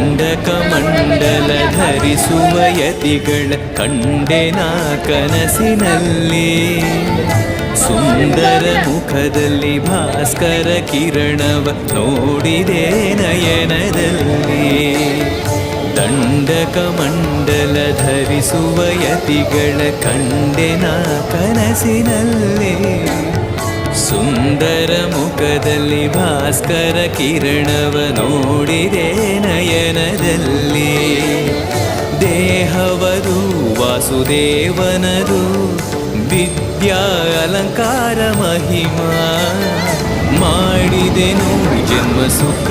ದಂಡಕಮಂಡಲ ಧರಿಸುವ ಯತಿಗಳ ಕಂಡೆನ ಕನಸಿನಲ್ಲಿ. ಸುಂದರ ಮುಖದಲ್ಲಿ ಭಾಸ್ಕರ ಕಿರಣವ ನೋಡಿದೆ ನಯನದಲ್ಲಿ. ದಂಡಕಮಂಡಲ ಧರಿಸುವ ಯತಿಗಳ ಕಂಡೆನ ಕನಸಿನಲ್ಲಿ. ಸುಂದರ ಮುಖದಲ್ಲಿ ಭಾಸ್ಕರ ಕಿರಣವ ನೋಡಿದೆ ನಯನದಲ್ಲಿ. ದೇಹವದು ವಾಸುದೇವನದು ವಿದ್ಯಾ ಅಲಂಕಾರ ಮಹಿಮಾ. ಮಾಡಿದೆನು ಜನ್ಮ ಸುಖ